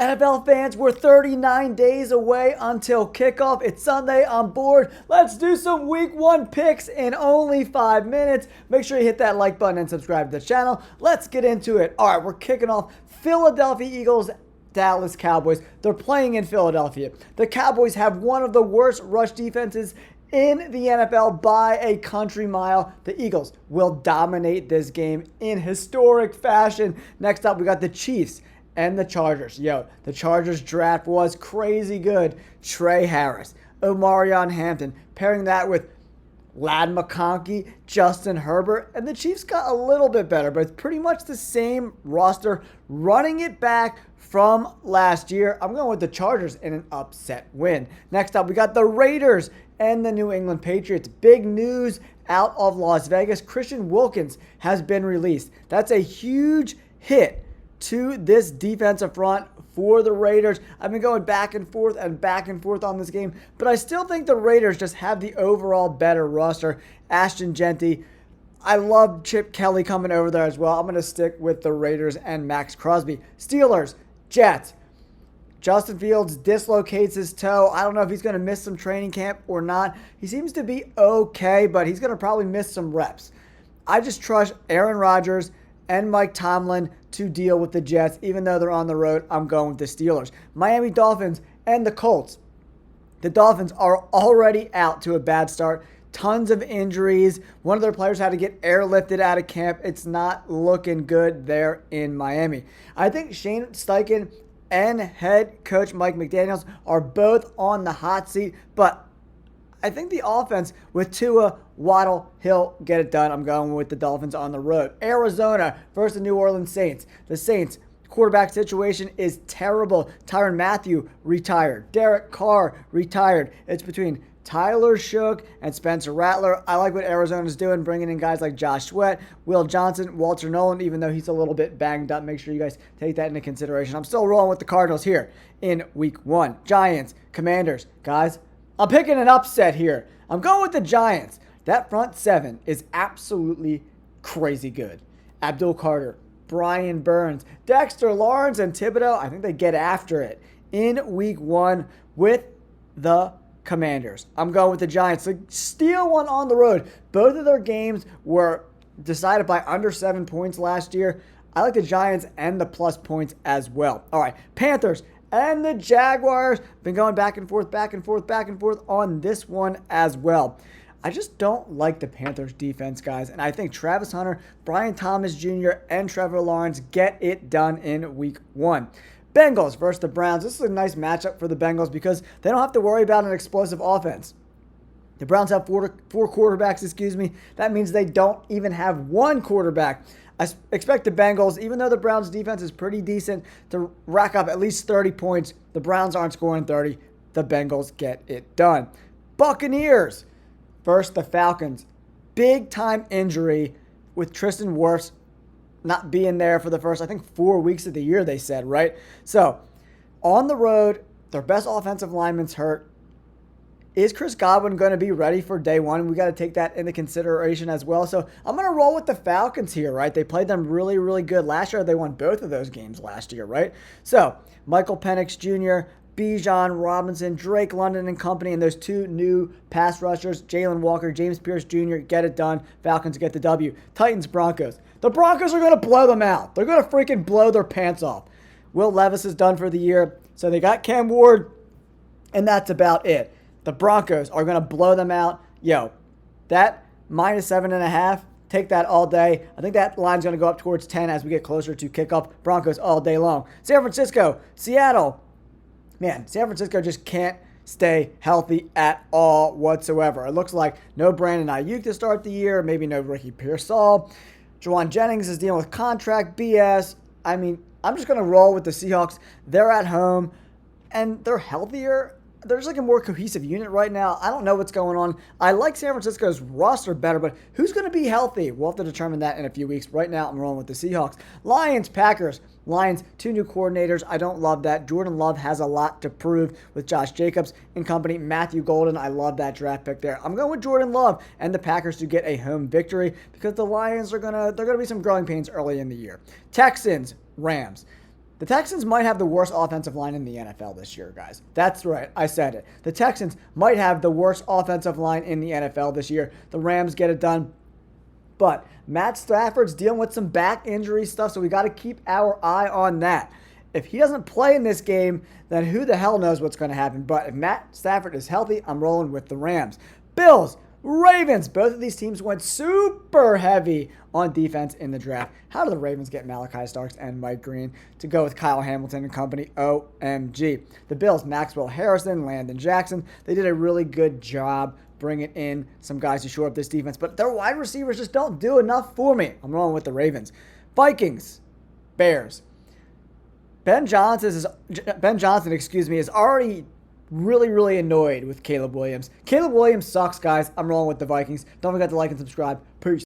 NFL fans, we're 39 days away until kickoff. It's Sunday. I'm bored. Let's do some week 1 picks in only 5 minutes. Make sure you hit that like button and subscribe to the channel. Let's get into it. All right, we're kicking off Philadelphia Eagles, Dallas Cowboys. They're playing in Philadelphia. The Cowboys have one of the worst rush defenses in the NFL by a country mile. The Eagles will dominate this game in historic fashion. Next up, we got the Chiefs and the Chargers. The Chargers draft was crazy good. Trey Harris, Omarion Hampton, pairing that with Ladd McConkey, Justin Herbert, and the Chiefs got a little bit better, but it's pretty much the same roster, running it back from last year. I'm going with the Chargers in an upset win. Next up, we got the Raiders and the New England Patriots. Big news out of Las Vegas. Christian Wilkins has been released. That's a huge hit to this defensive front for the Raiders. I've been going back and forth on this game, but I still think the Raiders just have the overall better roster. Ashton Genty, I love Chip Kelly coming over there as well. I'm going to stick with the Raiders and Max Crosby. Steelers, Jets. Justin Fields dislocates his toe. I don't know if he's going to miss some training camp or not. He seems to be okay, but he's going to probably miss some reps. I just trust Aaron Rodgers and Mike Tomlin to deal with the Jets. Even though they're on the road, I'm going with the Steelers. Miami Dolphins and the Colts. The Dolphins are already out to a bad start. Tons of injuries. One of their players had to get airlifted out of camp. It's not looking good there in Miami. I think Shane Steichen and head coach Mike McDaniels are both on the hot seat, but I think the offense with Tua, Waddle, Hill get it done. I'm going with the Dolphins on the road. Arizona versus the New Orleans Saints. The Saints quarterback situation is terrible. Tyrann Mathieu retired. Derek Carr retired. It's between Tyler Shough and Spencer Rattler. I like what Arizona's doing, bringing in guys like Josh Sweat, Will Johnson, Walter Nolan, even though he's a little bit banged up. Make sure you guys take that into consideration. I'm still rolling with the Cardinals here in week 1. Giants, Commanders. Guys, I'm picking an upset here. I'm going with the Giants. That front 7 is absolutely crazy good. Abdul Carter, Brian Burns, Dexter Lawrence, and Thibodeau. I think they get after it in week 1 with the Commanders. I'm going with the Giants to steal one on the road. Both of their games were decided by under 7 points last year. I like the Giants and the plus points as well. All right, Panthers and the Jaguars. Been going back and forth on this one as well. I just don't like the Panthers defense, guys. And I think Travis Hunter, Brian Thomas Jr., and Trevor Lawrence get it done in week 1. Bengals versus the Browns. This is a nice matchup for the Bengals because they don't have to worry about an explosive offense. The Browns have four quarterbacks, That means they don't even have one quarterback. I expect the Bengals, even though the Browns' defense is pretty decent, to rack up at least 30 points. The Browns aren't scoring 30. The Bengals get it done. Buccaneers versus the Falcons. Big-time injury with Tristan Wirfs not being there for the first, 4 weeks of the year, they said, right? So, on the road, their best offensive lineman's hurt. Is Chris Godwin going to be ready for day 1? We got to take that into consideration as well. So, I'm going to roll with the Falcons here, right? They played them really, really good last year. They won both of those games last year, right? So, Michael Penix Jr., Bijan Robinson, Drake London and company, and those 2 new pass rushers, Jalen Walker, James Pierce Jr., get it done. Falcons get the W. Titans, Broncos. The Broncos are going to blow them out. They're going to freaking blow their pants off. Will Levis is done for the year. So they got Cam Ward, and that's about it. The Broncos are going to blow them out. That minus 7.5, take that all day. I think that line's going to go up towards 10 as we get closer to kickoff. Broncos all day long. San Francisco, Seattle. Man, San Francisco just can't stay healthy at all whatsoever. It looks like no Brandon Ayuk to start the year, maybe no Ricky Pearsall. Juwan Jennings is dealing with contract BS. I'm just going to roll with the Seahawks. They're at home, and they're healthier. They're just like a more cohesive unit right now. I don't know what's going on. I like San Francisco's roster better, but who's going to be healthy? We'll have to determine that in a few weeks. Right now, I'm rolling with the Seahawks. Lions, Packers. Lions, 2 new coordinators. I don't love that. Jordan Love has a lot to prove with Josh Jacobs and company. Matthew Golden, I love that draft pick there. I'm going with Jordan Love and the Packers to get a home victory because the Lions they're gonna be some growing pains early in the year. Texans, Rams. The Texans might have the worst offensive line in the NFL this year, guys. That's right. I said it. The Texans might have the worst offensive line in the NFL this year. The Rams get it done. But Matt Stafford's dealing with some back injury stuff, so we got to keep our eye on that. If he doesn't play in this game, then who the hell knows what's going to happen. But if Matt Stafford is healthy, I'm rolling with the Rams. Bills, Ravens. Both of these teams went super heavy on defense in the draft. How do the Ravens get Malachi Starks and Mike Green to go with Kyle Hamilton and company? OMG. The Bills, Maxwell Harrison, Landon Jackson. They did a really good job bringing in some guys to shore up this defense, but their wide receivers just don't do enough for me. I'm rolling with the Ravens. Vikings, Bears. Ben Johnson is already really annoyed with Caleb Williams. Caleb Williams sucks, guys. I'm rolling with the Vikings. Don't forget to like and subscribe. Peace.